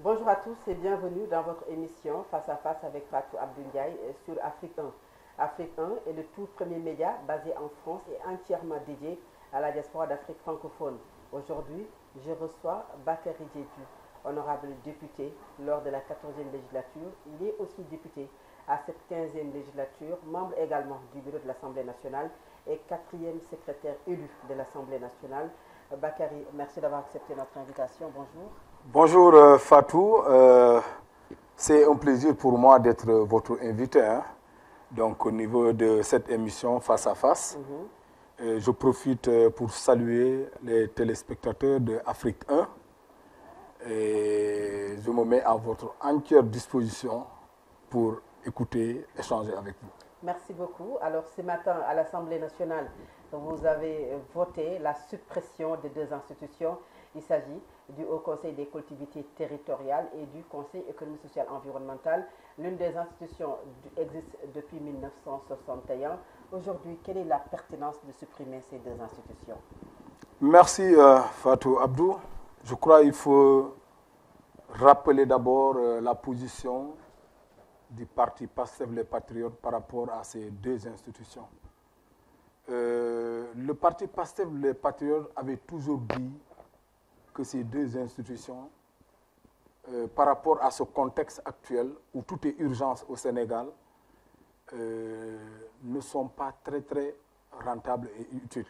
Bonjour à tous et bienvenue dans votre émission Face à Face avec Fatou Abdoulaye sur Afrique 1. Afrique 1 est le tout premier média basé en France et entièrement dédié à la diaspora d'Afrique francophone. Aujourd'hui, je reçois Bakary Diédhiou, honorable député lors de la 14e législature. Il est aussi député à cette 15e législature, membre également du bureau de l'Assemblée nationale et 4e secrétaire élu de l'Assemblée nationale. Bakary, merci d'avoir accepté notre invitation. Bonjour. Bonjour Fatou, c'est un plaisir pour moi d'être votre invité, donc au niveau de cette émission Face à Face. Je profite pour saluer les téléspectateurs de Afrique 1 et je me mets à votre entière disposition pour écouter, échanger avec vous. Merci beaucoup. Alors ce matin à l'Assemblée nationale, vous avez voté la suppression de deux institutions. Il s'agit du Haut Conseil des collectivités territoriales et du Conseil économique, social et environnemental. L'une des institutions existe depuis 1961. Aujourd'hui, quelle est la pertinence de supprimer ces deux institutions? Merci Fatou Abdou. Je crois qu'il faut rappeler d'abord la position du parti Pastef les Patriotes par rapport à ces deux institutions. Le parti Pastef les Patriotes avait toujours dit que ces deux institutions, par rapport à ce contexte actuel où tout est urgence au Sénégal, ne sont pas très rentables et utiles.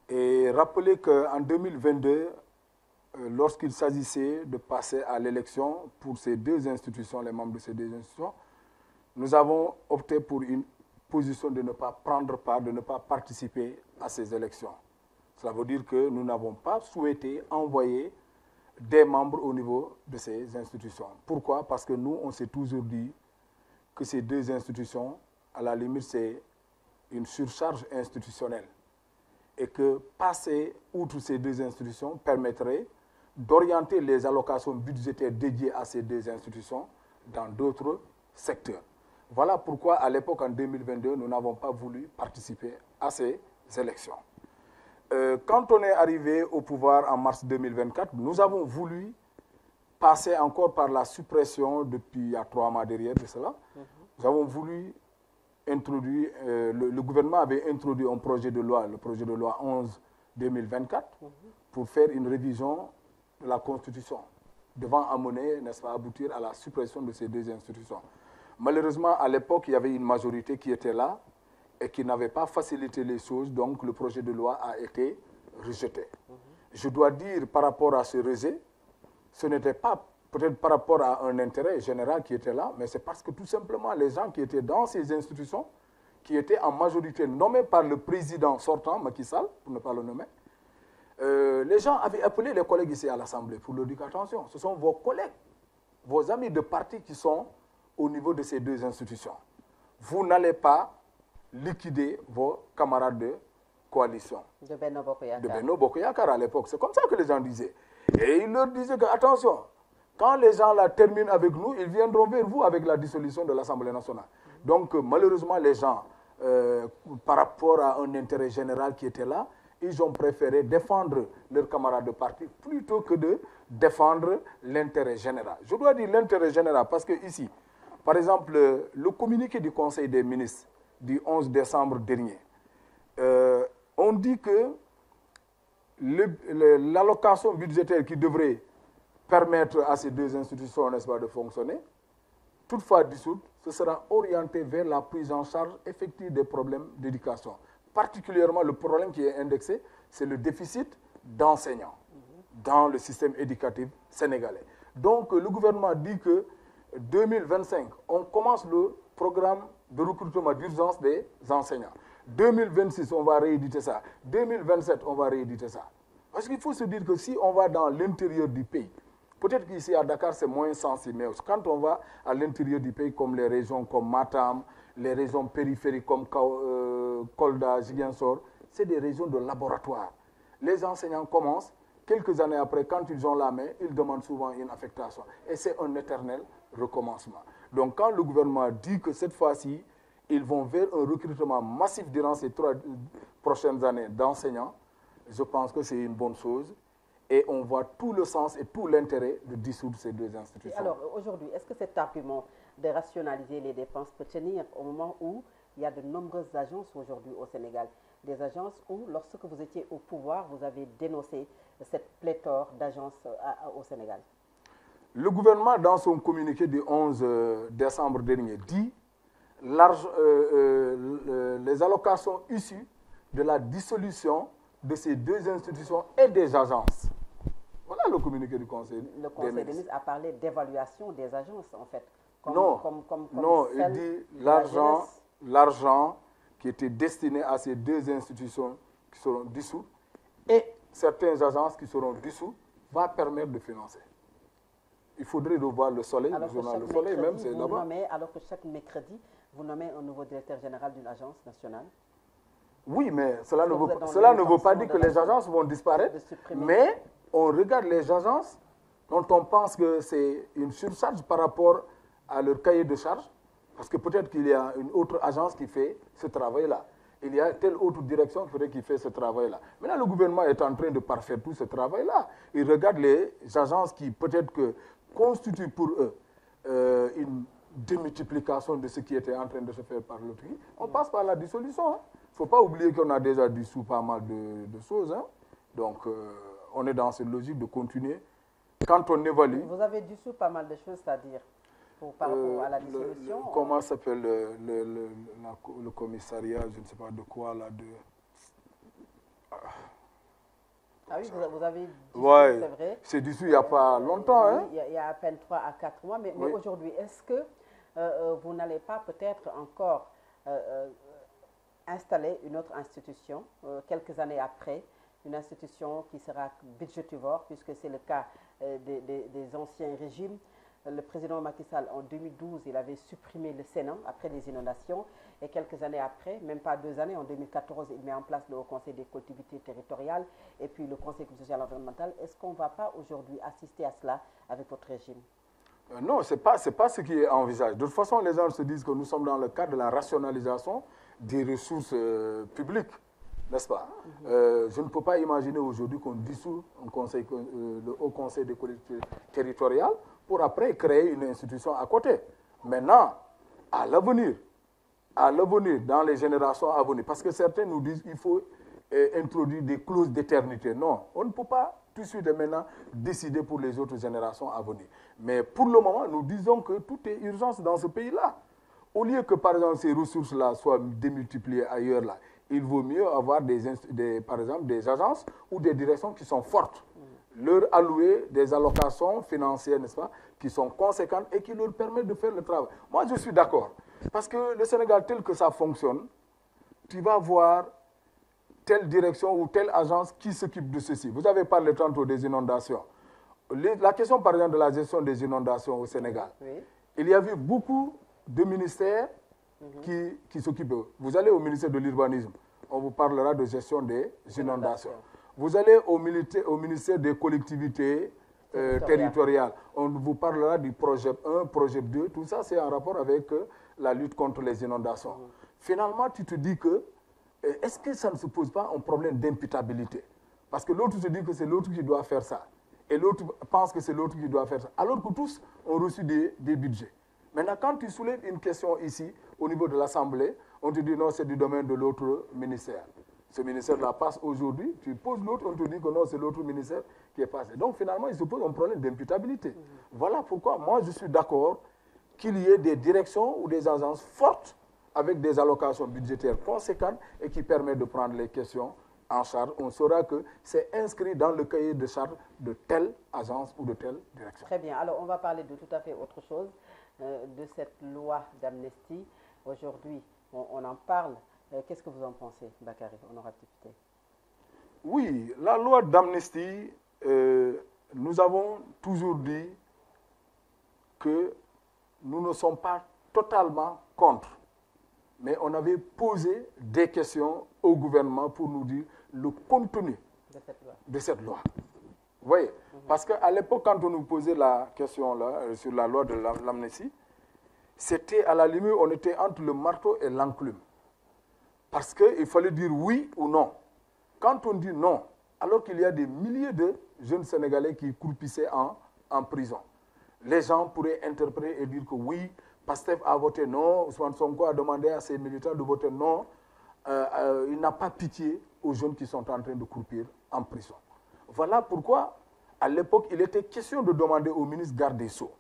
Et rappelez qu'en 2022, lorsqu'il s'agissait de passer à l'élection pour ces deux institutions, les membres de ces deux institutions, nous avons opté pour une position de ne pas prendre part, de ne pas participer à ces élections. Cela veut dire que nous n'avons pas souhaité envoyer des membres au niveau de ces institutions. Pourquoi? Parce que nous, on s'est toujours dit que ces deux institutions, à la limite, c'est une surcharge institutionnelle. Et que passer outre ces deux institutions permettrait d'orienter les allocations budgétaires dédiées à ces deux institutions dans d'autres secteurs. Voilà pourquoi, à l'époque, en 2022, nous n'avons pas voulu participer à ces élections. Quand on est arrivé au pouvoir en mars 2024, nous avons voulu passer encore par la suppression, depuis il y a 3 mois derrière de cela, nous avons voulu introduire, le gouvernement avait introduit un projet de loi, le projet de loi 11-2024, pour faire une révision de la Constitution, devant amener, n'est-ce pas, aboutir à la suppression de ces deux institutions. Malheureusement, à l'époque, il y avait une majorité qui était là et qui n'avait pas facilité les choses, donc le projet de loi a été rejeté. Je dois dire, par rapport à ce rejet, ce n'était pas peut-être par rapport à un intérêt général qui était là, mais c'est parce que tout simplement les gens qui étaient dans ces institutions, qui étaient en majorité nommés par le président sortant, Macky Sall, pour ne pas le nommer, les gens avaient appelé les collègues ici à l'Assemblée pour leur dire attention, ce sont vos collègues, vos amis de parti qui sont au niveau de ces deux institutions. Vous n'allez pas liquider vos camarades de coalition. De Benno Bokk-Yakaar. De Benno Bokk-Yakaar à l'époque. C'est comme ça que les gens disaient. Et ils leur disaient que, attention, quand les gens là terminent avec nous, ils viendront vers vous avec la dissolution de l'Assemblée nationale. Donc, malheureusement, les gens, par rapport à un intérêt général qui était là, ils ont préféré défendre leurs camarades de parti plutôt que de défendre l'intérêt général. Je dois dire l'intérêt général parce que ici, par exemple, le communiqué du Conseil des ministres du 11 décembre dernier, on dit que l'allocation budgétaire qui devrait permettre à ces deux institutions, n'est-ce pas, de fonctionner, toutefois dissoute, ce sera orienté vers la prise en charge effective des problèmes d'éducation. Particulièrement, le problème qui est indexé, c'est le déficit d'enseignants dans le système éducatif sénégalais. Donc, le gouvernement dit que 2025, on commence le programme de recrutement d'urgence des enseignants. 2026, on va rééditer ça. 2027, on va rééditer ça. Parce qu'il faut se dire que si on va dans l'intérieur du pays, peut-être qu'ici à Dakar, c'est moins sensible, mais quand on va à l'intérieur du pays, comme les régions comme Matam, les régions périphériques comme Kolda, Ziguinchor, c'est des régions de laboratoire. Les enseignants commencent, quelques années après, quand ils ont la main, ils demandent souvent une affectation. Et c'est un éternel recommencement. Donc quand le gouvernement dit que cette fois-ci, ils vont vers un recrutement massif durant ces 3 prochaines années d'enseignants, je pense que c'est une bonne chose. et on voit tout le sens et tout l'intérêt de dissoudre ces deux institutions. Et alors, aujourd'hui, est-ce que cet argument de rationaliser les dépenses peut tenir au moment où il y a de nombreuses agences aujourd'hui au Sénégal? Des agences où, lorsque vous étiez au pouvoir, vous avez dénoncé cette pléthore d'agences au Sénégal. Le gouvernement, dans son communiqué du 11 décembre dernier, dit les allocations issues de la dissolution de ces deux institutions et des agences. Voilà le communiqué du Conseil. Le Conseil des ministres a parlé d'évaluation des agences, en fait. Non, il dit l'argent qui était destiné à ces deux institutions qui seront dissoutes et certaines agences qui seront dissoutes va permettre de financer. Il faudrait revoir le Soleil, le journal Le Soleil même, c'est là-bas. Alors que chaque mercredi, vous nommez un nouveau directeur général d'une agence nationale. Oui, mais cela ne veut pas dire que les agences vont disparaître, mais on regarde les agences dont on pense que c'est une surcharge par rapport à leur cahier de charge, parce que peut-être qu'il y a une autre agence qui fait ce travail-là. Il y a telle autre direction qui fait ce travail-là. Maintenant, le gouvernement est en train de parfaire tout ce travail-là. Il regarde les agences qui peut-être que constituent pour eux une démultiplication de ce qui était en train de se faire par l'autre. On passe par la dissolution. Il ne faut pas oublier qu'on a déjà dissous pas mal de choses. Hein. Donc, on est dans cette logique de continuer. Quand on évalue... Vous avez dissous pas mal de choses, c'est-à-dire par rapport à la dissolution. Comment s'appelle le commissariat, je ne sais pas de quoi, là, de... Ah oui, vous avez dit, ouais, c'est vrai. C'est dissous il n'y a pas longtemps. Oui, hein? Il y a à peine 3 à 4 mois. Mais aujourd'hui, est-ce que vous n'allez pas peut-être encore installer une autre institution, quelques années après, une institution qui sera budgétivore, puisque c'est le cas des anciens régimes. Le président Macky Sall, en 2012, il avait supprimé le Sénat après les inondations. Et quelques années après, même pas 2 années, en 2014, il met en place le Haut Conseil des collectivités territoriales et puis le Conseil social et environnemental. Est-ce qu'on ne va pas aujourd'hui assister à cela avec votre régime? Non, ce n'est pas ce qui est envisagé. De toute façon, les gens se disent que nous sommes dans le cadre de la rationalisation des ressources publiques, n'est-ce pas? Je ne peux pas imaginer aujourd'hui qu'on dissout le Haut Conseil des collectivités territoriales pour après créer une institution à côté. Maintenant, à l'avenir, dans les générations à venir, parce que certains nous disent qu'il faut introduire des clauses d'éternité. Non, on ne peut pas tout de suite et maintenant décider pour les autres générations à venir. Mais pour le moment, nous disons que tout est urgence dans ce pays-là. Au lieu que, par exemple, ces ressources-là soient démultipliées ailleurs, là, il vaut mieux avoir, par exemple, des agences ou des directions qui sont fortes. Leur allouer des allocations financières, n'est-ce pas, qui sont conséquentes et qui leur permettent de faire le travail. Moi, je suis d'accord. Parce que le Sénégal, tel que ça fonctionne, tu vas voir telle direction ou telle agence qui s'occupe de ceci. Vous avez parlé tantôt des inondations. La question, par exemple, de la gestion des inondations au Sénégal. Oui. Il y avait beaucoup de ministères qui s'occupent. Vous allez au ministère de l'Urbanisme, on vous parlera de gestion des inondations. Vous allez au ministère des collectivités territoriales, on vous parlera du projet 1, projet 2, tout ça c'est en rapport avec la lutte contre les inondations. Finalement, tu te dis que, est-ce que ça ne se pose pas un problème d'imputabilité? Parce que l'autre se dit que c'est l'autre qui doit faire ça. Et l'autre pense que c'est l'autre qui doit faire ça. Alors que tous ont reçu des budgets. Maintenant, quand tu soulèves une question ici, au niveau de l'Assemblée, on te dit non, c'est du domaine de l'autre ministère. Ce ministère-là passe aujourd'hui, tu poses l'autre, on te dit que non, c'est l'autre ministère qui est passé. Donc finalement, il se pose un problème d'imputabilité. Voilà pourquoi moi, je suis d'accord qu'il y ait des directions ou des agences fortes avec des allocations budgétaires conséquentes et qui permettent de prendre les questions en charge. On saura que c'est inscrit dans le cahier de charge de telle agence ou de telle direction. Très bien. Alors, on va parler de tout à fait autre chose, de cette loi d'amnistie. Aujourd'hui, on en parle. Qu'est-ce que vous en pensez, Bakary, honorable député? Oui, la loi d'amnistie, nous avons toujours dit que nous ne sommes pas totalement contre. Mais on avait posé des questions au gouvernement pour nous dire le contenu de cette loi. Vous voyez? Parce qu'à l'époque, quand on nous posait la question là, sur la loi de l'amnistie, c'était à la limite, on était entre le marteau et l'enclume. Parce qu'il fallait dire oui ou non. Quand on dit non, alors qu'il y a des milliers de jeunes Sénégalais qui croupissent en prison. Les gens pourraient interpréter et dire que oui, Pastef a voté non, Ousmane Sonko a demandé à ses militants de voter non. Il n'a pas pitié aux jeunes qui sont en train de croupir en prison. Voilà pourquoi, à l'époque, il était question de demander au ministre garde des Sceaux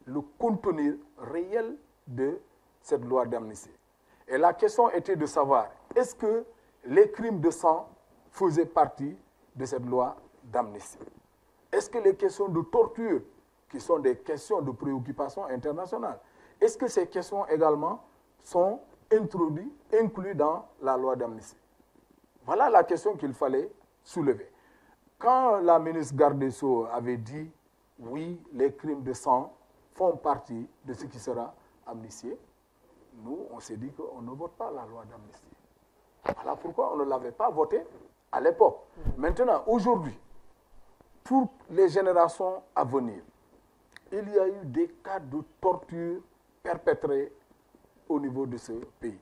le contenu réel de cette loi d'amnistie. Et la question était de savoir, est-ce que les crimes de sang faisaient partie de cette loi d'amnistie? Est-ce que les questions de torture, qui sont des questions de préoccupation internationale, est-ce que ces questions également sont incluses dans la loi d'amnistie? Voilà la question qu'il fallait soulever. Quand la ministre garde des Sceaux avait dit « oui, les crimes de sang font partie de ce qui sera amnistié », nous, on s'est dit qu'on ne vote pas la loi d'amnistie. Voilà pourquoi on ne l'avait pas voté à l'époque. Maintenant, aujourd'hui, pour les générations à venir, il y a eu des cas de torture perpétrés au niveau de ce pays.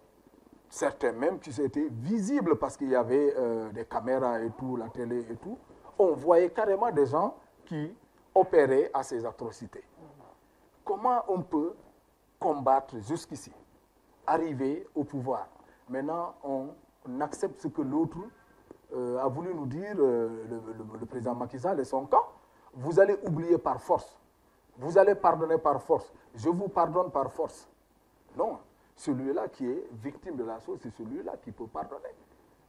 Certains même qui étaient visibles parce qu'il y avait des caméras et tout, la télé et tout. On voyait carrément des gens qui opéraient à ces atrocités. Comment on peut combattre jusqu'ici, arriver au pouvoir? Maintenant, on accepte ce que l'autre a voulu nous dire, le président Macky Sall et son camp. Vous allez oublier par force. Vous allez pardonner par force. Je vous pardonne par force. Non, celui-là qui est victime de la chose, c'est celui-là qui peut pardonner.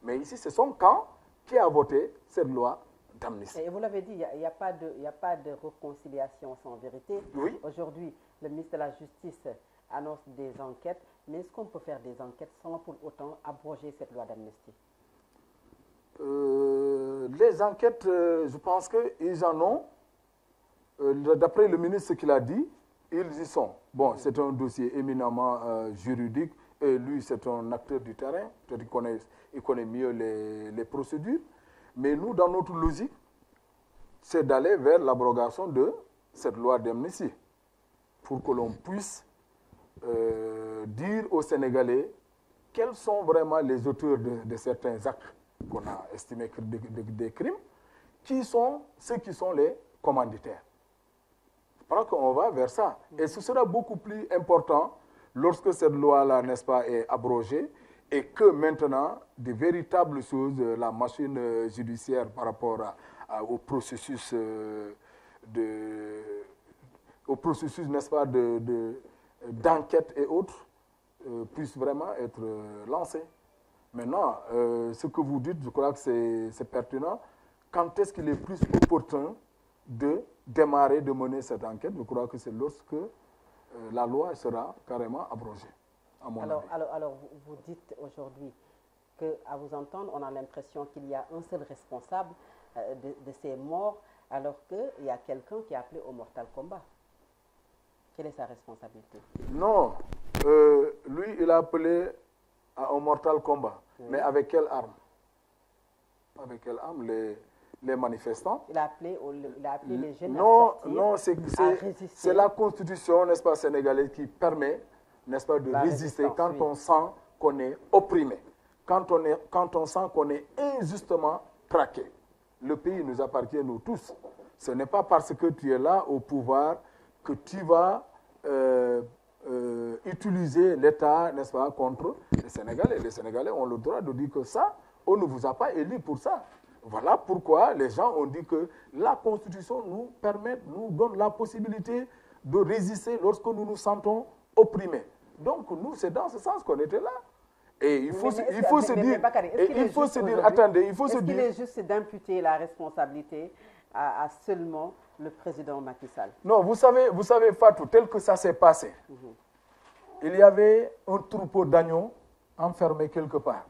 Mais ici, c'est son camp qui a voté cette loi d'amnistie. Et vous l'avez dit, il n'y a pas de réconciliation sans vérité. Oui. Aujourd'hui, le ministre de la Justice annonce des enquêtes. Mais est-ce qu'on peut faire des enquêtes sans pour autant abroger cette loi d'amnistie? Les enquêtes, je pense qu'ils en ont. D'après le ministre, ce qu'il a dit, ils y sont. Bon, c'est un dossier éminemment juridique et lui, c'est un acteur du terrain. Il connaît mieux les procédures. Mais nous, dans notre logique, c'est d'aller vers l'abrogation de cette loi d'amnistie pour que l'on puisse dire aux Sénégalais quels sont vraiment les auteurs de certains actes qu'on a estimés des crimes, qui sont ceux qui sont les commanditaires. Je crois qu'on va vers ça. Et ce sera beaucoup plus important lorsque cette loi-là, n'est-ce pas, est abrogée et que maintenant, de véritables choses, la machine judiciaire par rapport au processus, n'est-ce pas, d'enquête et autres, puisse vraiment être lancée. Maintenant, ce que vous dites, je crois que c'est pertinent. Quand est-ce qu'il est plus opportun de démarrer, de mener cette enquête? Je crois que c'est lorsque la loi sera carrément abrogée, à mon avis. Alors, vous dites aujourd'hui qu'à vous entendre, on a l'impression qu'il y a un seul responsable de ces morts, alors qu'il y a quelqu'un qui a appelé au mortal combat. Quelle est sa responsabilité? Non, lui, il a appelé à un mortal combat. Oui. Mais avec quelle arme? Avec quelle arme? Les manifestants. Il a appelé les jeunes à sortir, non, c'est la constitution, n'est-ce pas, sénégalaise qui permet, n'est-ce pas, de résister quand on sent qu'on est opprimé, quand on sent qu'on est injustement traqué. Le pays nous appartient, nous tous. Ce n'est pas parce que tu es là au pouvoir que tu vas utiliser l'État, n'est-ce pas, contre les Sénégalais. Les Sénégalais ont le droit de dire que ça, on ne vous a pas élu pour ça. Voilà pourquoi les gens ont dit que la Constitution nous donne la possibilité de résister lorsque nous nous sentons opprimés. Donc nous, c'est dans ce sens qu'on était là. Et il faut se dire, attendez, il faut se dire... Est-ce qu'il est juste d'imputer la responsabilité à seulement le président Macky Sall? Non, vous savez, Fatou, tel que ça s'est passé, il y avait un troupeau d'agneaux enfermé quelque part.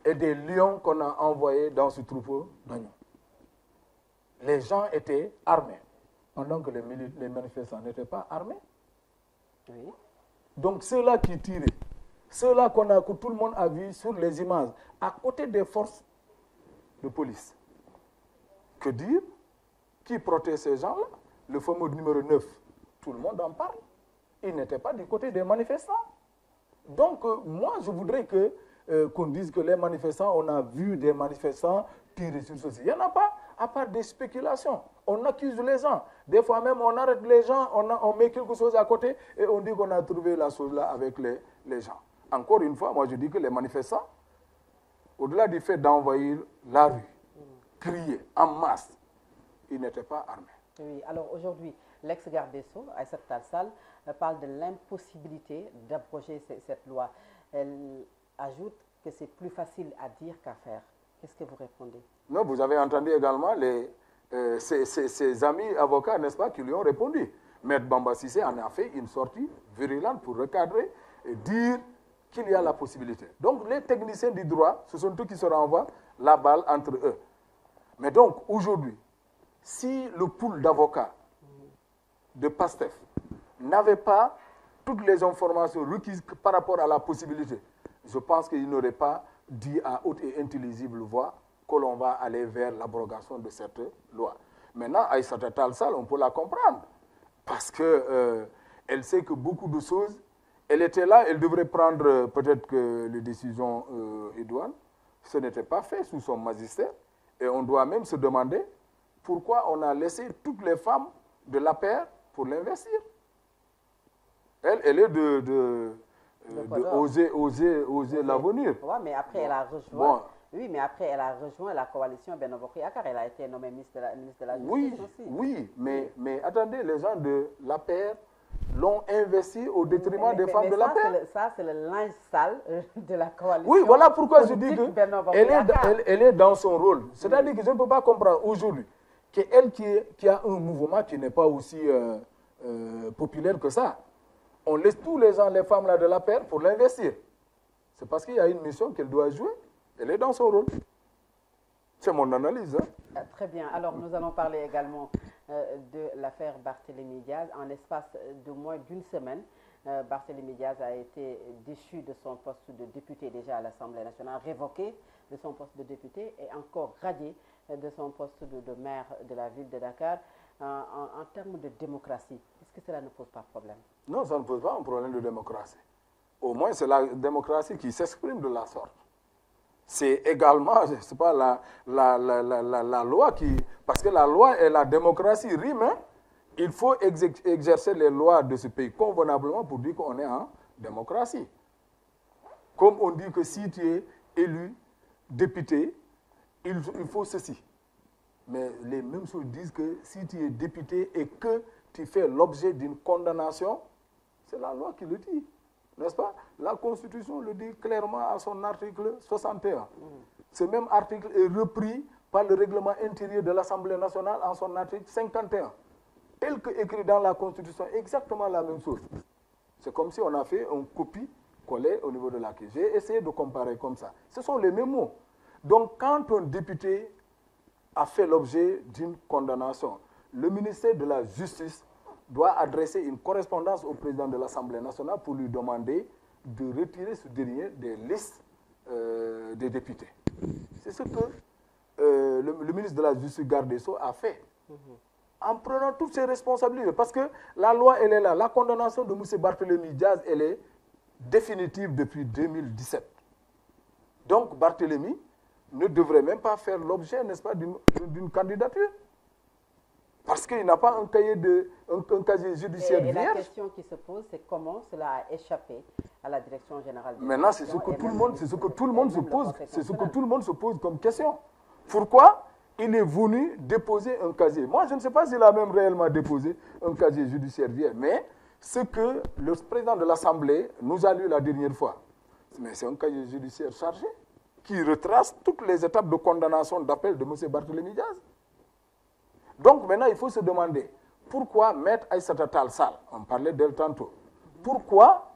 Et des lions qu'on a envoyés dans ce troupeau d'agneaux. Les gens étaient armés, pendant que les manifestants n'étaient pas armés. Oui. Donc ceux-là qui tiraient, ceux-là que tout le monde a vu sur les images, à côté des forces de police. Que dire? Qui protège ces gens-là? Le fameux numéro 9, tout le monde en parle. Il n'était pas du côté des manifestants. Donc moi, je voudrais qu'on dise que les manifestants, on a vu des manifestants tirer sur ceci. Il n'y en a pas, à part des spéculations. On accuse les gens. Des fois même, on arrête les gens, on met quelque chose à côté et on dit qu'on a trouvé la chose là avec les gens. Encore une fois, moi je dis que les manifestants, au-delà du fait d'envahir la rue, crier en masse, ils n'étaient pas armés. Oui, alors aujourd'hui, l'ex-garde des Sceaux, Aïssata Tall Sall, parle de l'impossibilité d'abroger cette loi. Elle ajoute que c'est plus facile à dire qu'à faire. Qu'est-ce que vous répondez? Non, vous avez entendu également ses amis avocats, n'est-ce pas, qui lui ont répondu. Maître Bamba Cissé en a fait une sortie virulente pour recadrer et dire qu'il y a la possibilité. Donc les techniciens du droit, ce sont eux qui se renvoient la balle entre eux. Mais donc aujourd'hui, si le pool d'avocats de PASTEF n'avait pas toutes les informations requises par rapport à la possibilité, je pense qu'il n'aurait pas dit à haute et intelligible voix que l'on va aller vers l'abrogation de cette loi. Maintenant, Aïssata Tall Sall, on peut la comprendre, parce qu'elle sait que beaucoup de choses, elle était là, elle devrait prendre peut-être que les décisions idoines. Ce n'était pas fait sous son magistère, et on doit même se demander pourquoi on a laissé toutes les femmes de la paire pour l'investir. Elle est oser l'avenir. Ouais, mais après, elle a rejoint. Oui, mais après, elle a rejoint la coalition Benno Bokk Yakaar. Elle a été nommée ministre de la Justice aussi. Oui, mais attendez, les gens de la paire l'ont investi au détriment des femmes de la paire. Ça, c'est le linge sale de la coalition. Oui, voilà pourquoi je dis qu'elle est dans son rôle. C'est-à-dire que je ne peux pas comprendre aujourd'hui qu'elle qui a un mouvement qui n'est pas aussi populaire que ça, on laisse tous les gens, les femmes là de la paire pour l'investir. C'est parce qu'il y a une mission qu'elle doit jouer. Elle est dans son rôle. C'est mon analyse. Hein. Très bien. Alors, nous allons parler également de l'affaire Barthélémy Diaz. En l'espace de moins d'une semaine, Barthélémy Diaz a été déchu de son poste de député déjà à l'Assemblée nationale, révoqué de son poste de député et encore radié de son poste de maire de la ville de Dakar. En termes de démocratie, est-ce que cela ne pose pas de problème? Non, ça ne pose pas un problème de démocratie. Au moins, c'est la démocratie qui s'exprime de la sorte. C'est également, je ne sais pas, la loi qui... Parce que la loi et la démocratie riment. Hein. Il faut exercer les lois de ce pays convenablement pour dire qu'on est en démocratie. Comme on dit que si tu es élu député, il faut ceci. Mais les mêmes choses disent que si tu es député et que tu fais l'objet d'une condamnation, c'est la loi qui le dit. N'est-ce pas? La Constitution le dit clairement à son article 61. Ce même article est repris par le règlement intérieur de l'Assemblée nationale en son article 51. Tel que écrit dans la Constitution, exactement la même chose. C'est comme si on a fait un copie-coller au niveau de la clé. J'ai essayé de comparer comme ça. Ce sont les mêmes mots. Donc, quand un député a fait l'objet d'une condamnation, le ministère de la Justice doit adresser une correspondance au président de l'Assemblée nationale pour lui demander de retirer ce dernier des listes des députés. C'est ce que le ministre de la Justice, garde des Sceaux, a fait. En prenant toutes ses responsabilités. Parce que la loi, elle est là. La condamnation de M. Barthélémy Diaz, elle est définitive depuis 2017. Donc, Barthélémy ne devrait même pas faire l'objet, n'est-ce pas, d'une candidature. Parce qu'il n'a pas un casier judiciaire vierge. Et la question qui se pose, c'est comment cela a échappé à la direction générale des Maintenant, c'est ce que tout le monde se pose comme question. Pourquoi il est venu déposer un casier? Moi, je ne sais pas s'il a même réellement déposé un casier judiciaire vierge, mais ce que le président de l'Assemblée nous a lu la dernière fois, mais c'est un casier judiciaire chargé qui retrace toutes les étapes de condamnation d'appel de M. Barthélémy Diaz. Donc maintenant, il faut se demander pourquoi Maître Aïssata Tall Sall, on parlait d'elle tantôt, pourquoi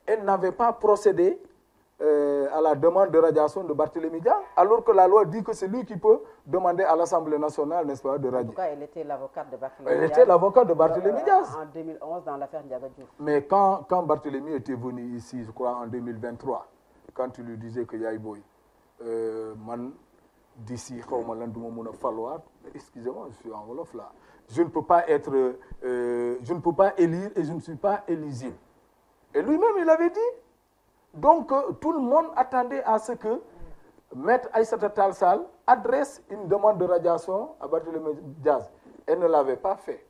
elle n'avait pas procédé à la demande de radiation de Barthélémy Diaz, alors que la loi dit que c'est lui qui peut demander à l'Assemblée nationale, n'est-ce pas, de radier. En tout cas, elle était l'avocate de Barthélémy Diaz. Elle était l'avocate de Barthélémy Diaz. En 2011, dans l'affaire Ndiaga Diouf. Mais quand Barthélémy était venu ici, je crois en 2023, quand tu lui disais que Yaay Boy, d'ici, excusez-moi, je suis en Wolof là, je ne peux pas élire et je ne suis pas éligible. Et lui-même, il avait dit. Donc, tout le monde attendait à ce que Maître Aïssata Tall Sall adresse une demande de radiation à Barthélémy Diaz. Elle ne l'avait pas fait.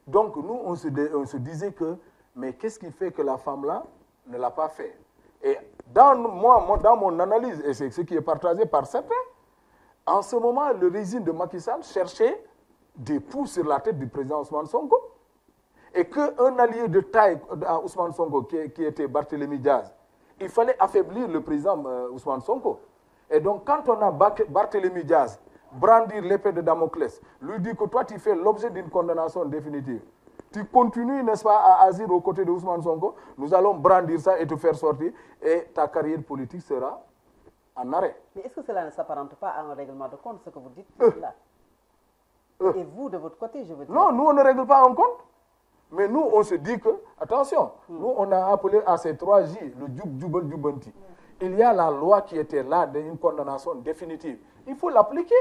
Donc nous, on se disait que, mais qu'est-ce qui fait que la femme-là ne l'a pas fait? Et dans mon analyse, et c'est ce qui est partagé par certains, en ce moment, le régime de Macky Sall cherchait des poux sur la tête du président Ousmane Sonko. Et qu'un allié de taille à Ousmane Sonko, qui était Barthélémy Diaz, il fallait affaiblir le président Ousmane Sonko. Et donc, quand on a Barthélémy Diaz brandir l'épée de Damoclès, lui dit que toi, tu fais l'objet d'une condamnation définitive. Tu continues, n'est-ce pas, à agir aux côtés de Ousmane Sonko, nous allons brandir ça et te faire sortir, et ta carrière politique sera en arrêt. Mais est-ce que cela ne s'apparente pas à un règlement de compte, ce que vous dites là? Et vous, de votre côté, je veux dire? Non, nous, on ne règle pas un compte. Mais nous, on se dit que, attention, nous, on a appelé à ces 3 J, le Djoub Djoubel Djoubanti. Il y a la loi qui était là d'une condamnation définitive. Il faut l'appliquer.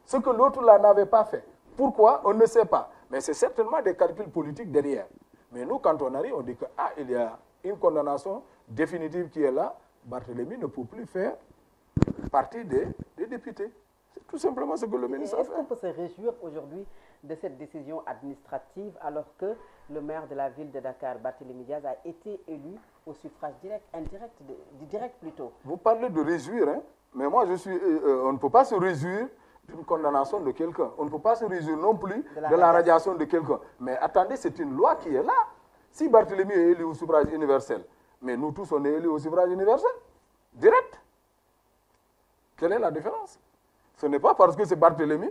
Ce que l'autre là n'avait pas fait. Pourquoi? On ne sait pas. Mais c'est certainement des calculs politiques derrière. Mais nous, quand on arrive, on dit que, il y a une condamnation définitive qui est là. Barthélémy ne peut plus faire partie des députés. C'est tout simplement ce que le ministre a fait. Est-ce qu'on peut se réjouir aujourd'hui de cette décision administrative alors que le maire de la ville de Dakar, Barthélémy Diaz, a été élu au suffrage direct, direct plutôt? Vous parlez de réjouir, hein? Mais moi, on ne peut pas se réjouir d'une condamnation de quelqu'un. On ne peut pas se réjouir non plus de la radiation de quelqu'un. Mais attendez, c'est une loi qui est là. Si Barthélémy est élu au suffrage universel, mais nous tous, on est élus au suffrage universel, direct. Quelle est la différence? Ce n'est pas parce que c'est Barthélémy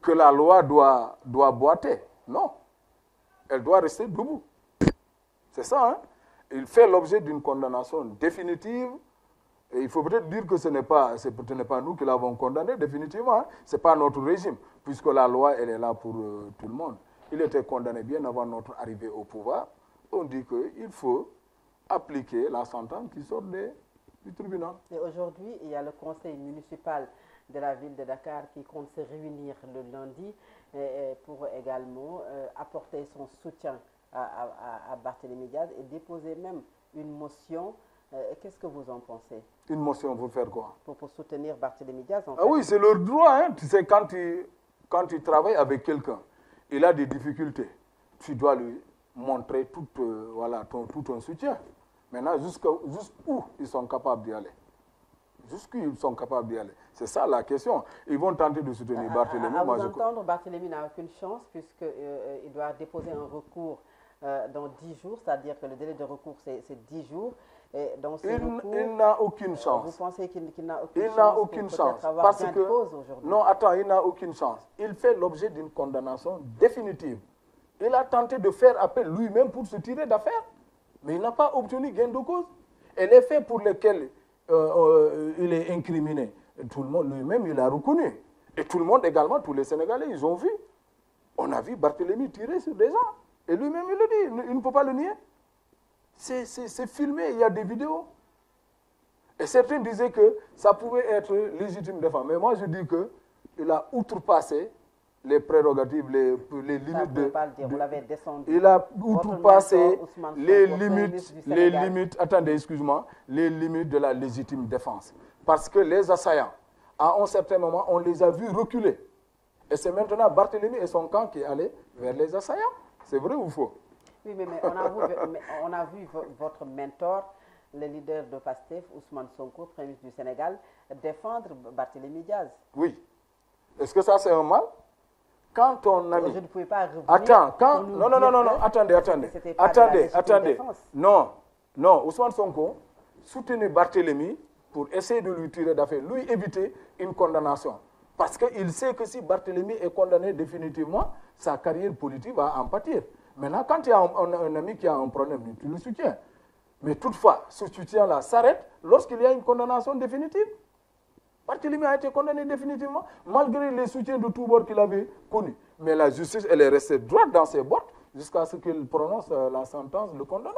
que la loi doit boiter. Non. Elle doit rester debout. C'est ça, hein? Il fait l'objet d'une condamnation définitive. Et il faut peut-être dire que ce n'est pas nous qui l'avons condamné définitivement. Hein? Ce n'est pas notre régime, puisque la loi, elle est là pour tout le monde. Il était condamné bien avant notre arrivée au pouvoir. On dit qu'il faut appliquer la sentence qui sort du tribunal. Et aujourd'hui, il y a le conseil municipal de la ville de Dakar qui compte se réunir le lundi pour également apporter son soutien à Barthélémy Diaz et déposer même une motion. Qu'est-ce que vous en pensez? Une motion pour faire quoi? Pour soutenir Barthélémy Diaz, en fait. Ah oui, c'est leur droit. Hein. Tu sais, quand tu travailles avec quelqu'un, il a des difficultés, tu dois lui montrer tout ton soutien. Maintenant, jusqu'où ils sont capables d'y aller? Jusqu'où ils sont capables d'y aller? C'est ça la question. Ils vont tenter de soutenir Barthélémy. À vous entendre, Barthélémy n'a aucune chance puisqu'il doit déposer un recours dans 10 jours, c'est-à-dire que le délai de recours, c'est 10 jours. Et dans ce recours, il n'a aucune chance. Vous pensez qu'il n'a aucune chance? Il n'a aucune chance. Parce que, non, attends, il n'a aucune chance. Il fait l'objet d'une condamnation définitive. Il a tenté de faire appel lui-même pour se tirer d'affaire, mais il n'a pas obtenu gain de cause. Et les faits pour lesquels il est incriminé, tout le monde lui-même, il a reconnu. Et tout le monde également, tous les Sénégalais, ils ont vu. On a vu Barthélémy tirer sur des gens. Et lui-même, il le dit, il ne peut pas le nier. C'est filmé, il y a des vidéos. Et certains disaient que ça pouvait être légitime défense. Mais moi, je dis qu'il a outrepassé les prérogatives, les limites de... Vous l'avez descendu. Il a outrepassé les limites, attendez, excuse-moi, les limites de la légitime défense. Parce que les assaillants, à un certain moment, on les a vus reculer. Et c'est maintenant Barthélémy et son camp qui est allé vers les assaillants. C'est vrai ou faux? Oui, mais on a vu votre mentor, le leader de PASTEF, Ousmane Sonko, Premier ministre du Sénégal, défendre Barthélémy Diaz. Oui. Est-ce que ça, c'est un mal? Quand on a mis... Je ne pouvais pas revenir... Attends, attendez. Non, Ousmane Sonko soutenait Barthélémy pour essayer de lui tirer d'affaire, lui éviter une condamnation. Parce qu'il sait que si Barthélémy est condamné définitivement, sa carrière politique va en pâtir. Maintenant, quand il y a un ami qui a un problème, tu le soutiens. Mais toutefois, ce soutien-là s'arrête lorsqu'il y a une condamnation définitive. Barthélémy a été condamné définitivement, malgré les soutiens de tous bords qu'il avait connus. Mais la justice, elle est restée droite dans ses bottes jusqu'à ce qu'il prononce la sentence le condamnant.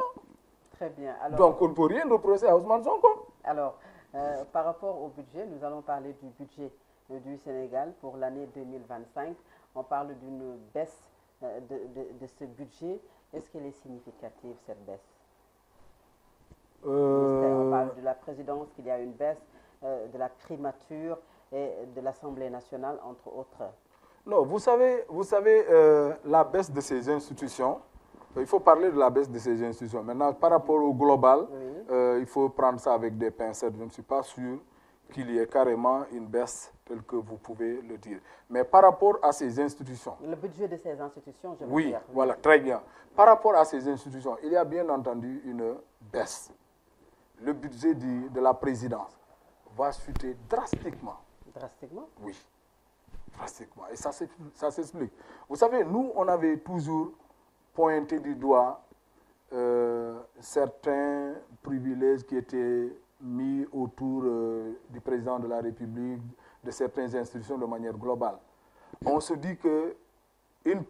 Très bien. Alors, donc, on ne peut rien reprocher à Ousmane Sonko. Alors, par rapport au budget, nous allons parler du budget du Sénégal pour l'année 2025. On parle d'une baisse de ce budget. Est-ce qu'elle est significative, cette baisse? On parle de la présidence, qu'il y a une baisse de la primature et de l'Assemblée nationale, entre autres? Non, vous savez la baisse de ces institutions, il faut parler de la baisse de ces institutions. Maintenant, par rapport au global, Oui. il faut prendre ça avec des pincettes. Je ne suis pas sûr qu'il y ait carrément une baisse telle que vous pouvez le dire. Mais par rapport à ces institutions... Le budget de ces institutions, je veux oui, dire. Oui, voilà, très bien. Par rapport à ces institutions, il y a bien entendu une baisse. Le budget de la présidence va chuter drastiquement. Drastiquement? Oui, drastiquement. Et ça s'explique. Vous savez, nous, on avait toujours pointé du doigt certains privilèges qui étaient mis autour du président de la République, de certaines institutions de manière globale. On se dit que une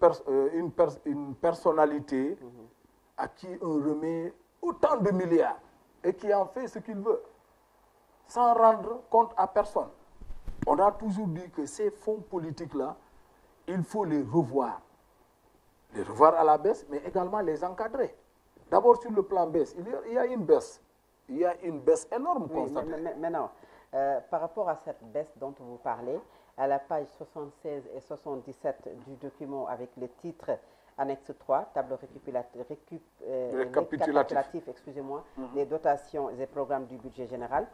personnalité à qui on remet autant de milliards et qui en fait ce qu'il veut, sans rendre compte à personne. On a toujours dit que ces fonds politiques-là, il faut les revoir. Les revoir à la baisse, mais également les encadrer. D'abord, sur le plan baisse, il y a une baisse. Il y a une baisse énorme constatée. Maintenant, par rapport à cette baisse dont vous parlez, à la page 76 et 77 du document avec le titre Annexe 3, tableau récapitulatif, excusez-moi, des dotations et programmes du budget général.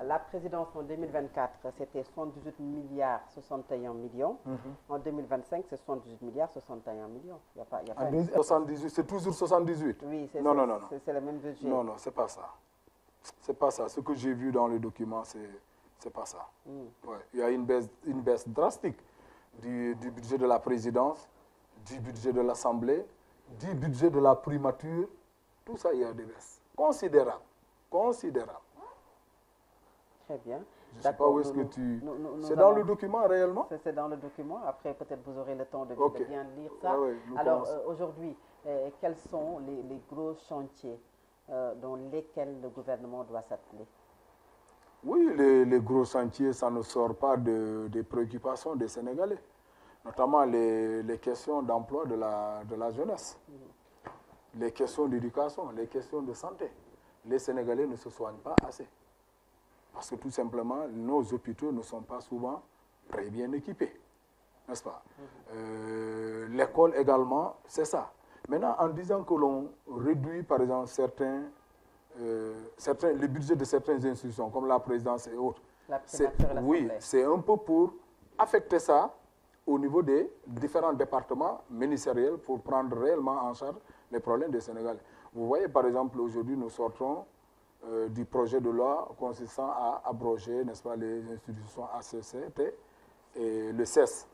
La présidence en 2024, c'était 78 milliards 61 millions. En 2025, c'est 78 milliards 61 millions. Il y a pas 78, c'est toujours 78. Oui, c'est non. C'est le même budget. Non, c'est pas ça. C'est pas ça. Ce que j'ai vu dans le document, c'est pas ça. Ouais. Il y a une baisse drastique du budget de la présidence, du budget de l'Assemblée, du budget de la primature. Tout ça, il y a des baisses considérables. Considérables. Très bien. Je ne sais pas où est-ce que tu... C'est dans le document réellement? C'est dans le document. Après, peut-être vous aurez le temps de bien lire ça. Alors, aujourd'hui, quels sont les gros chantiers dans lesquels le gouvernement doit s'atteler? Oui, les gros chantiers, ça ne sort pas des préoccupations des Sénégalais, notamment les questions d'emploi de la jeunesse, les questions d'éducation, les questions de santé. Les Sénégalais ne se soignent pas assez. Parce que tout simplement, nos hôpitaux ne sont pas souvent très bien équipés, n'est-ce pas? L'école également, c'est ça. Maintenant, en disant que l'on réduit, par exemple, le budget de certaines institutions, comme la présidence et autres, oui, c'est un peu pour affecter ça au niveau des différents départements ministériels pour prendre réellement en charge les problèmes des Sénégalais. Vous voyez, par exemple, aujourd'hui, nous sortons du projet de loi consistant à abroger, n'est-ce pas, les institutions ACCT et le CES.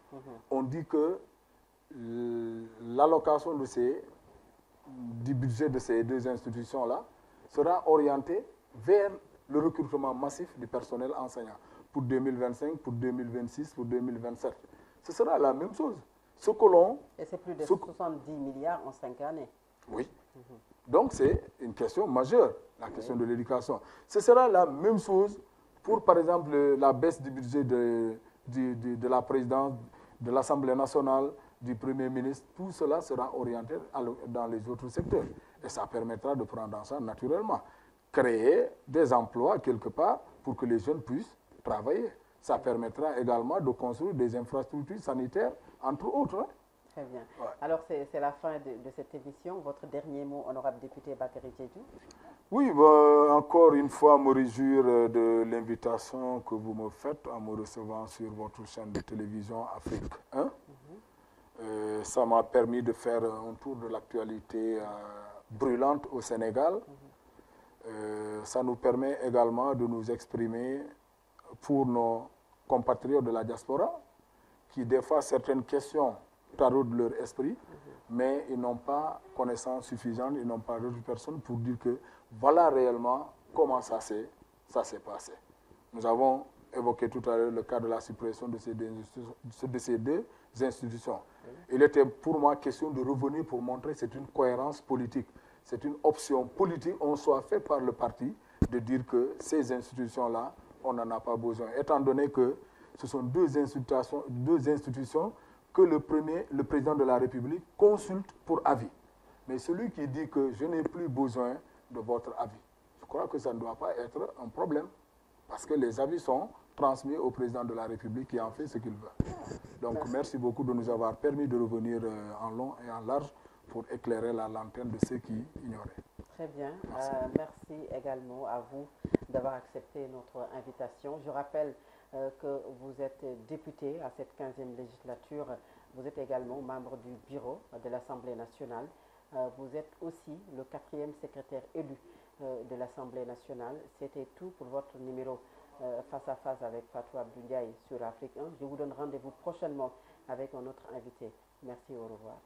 On dit que l'allocation du budget de ces deux institutions-là sera orientée vers le recrutement massif du personnel enseignant pour 2025, pour 2026, pour 2027. Ce sera la même chose. Et c'est plus de 70 milliards en 5 années. Oui. Donc, c'est une question majeure, la question de l'éducation. Ce sera la même chose pour, par exemple, la baisse du budget de la présidence, de l'Assemblée nationale, du Premier ministre. Tout cela sera orienté dans les autres secteurs. Et ça permettra de prendre en charge naturellement, créer des emplois quelque part pour que les jeunes puissent travailler. Ça permettra également de construire des infrastructures sanitaires, entre autres. Hein. Très bien. Ouais. Alors, c'est la fin de cette émission. Votre dernier mot, honorable député Bakary Diédhiou? Oui, encore une fois, me réjouir de l'invitation que vous me faites en me recevant sur votre chaîne de télévision Afrique 1. Ça m'a permis de faire un tour de l'actualité brûlante au Sénégal. Ça nous permet également de nous exprimer pour nos compatriotes de la diaspora qui, des fois, certaines questions taraudent leur esprit, mais ils n'ont pas connaissance suffisante, ils n'ont pas d'autres personnes pour dire que voilà réellement comment ça s'est passé. Nous avons évoqué tout à l'heure le cas de la suppression de ces deux institutions. Il était pour moi question de revenir pour montrer que c'est une cohérence politique, c'est une option politique, on soit fait par le parti de dire que ces institutions-là, on n'en a pas besoin, étant donné que ce sont deux institutions que le président de la République consulte pour avis. Mais celui qui dit que je n'ai plus besoin de votre avis, je crois que ça ne doit pas être un problème. Parce que les avis sont transmis au président de la République qui en fait ce qu'il veut. Donc merci beaucoup de nous avoir permis de revenir en long et en large pour éclairer la lanterne de ceux qui ignoraient. Très bien. Merci. Merci également à vous d'avoir accepté notre invitation. Je rappelle que vous êtes député à cette 15e législature. Vous êtes également membre du bureau de l'Assemblée nationale. Vous êtes aussi le 4e secrétaire élu de l'Assemblée nationale. C'était tout pour votre numéro face à face avec Fatou Abdou Ndiaye sur Afrique 1. Je vous donne rendez-vous prochainement avec un autre invité. Merci, au revoir.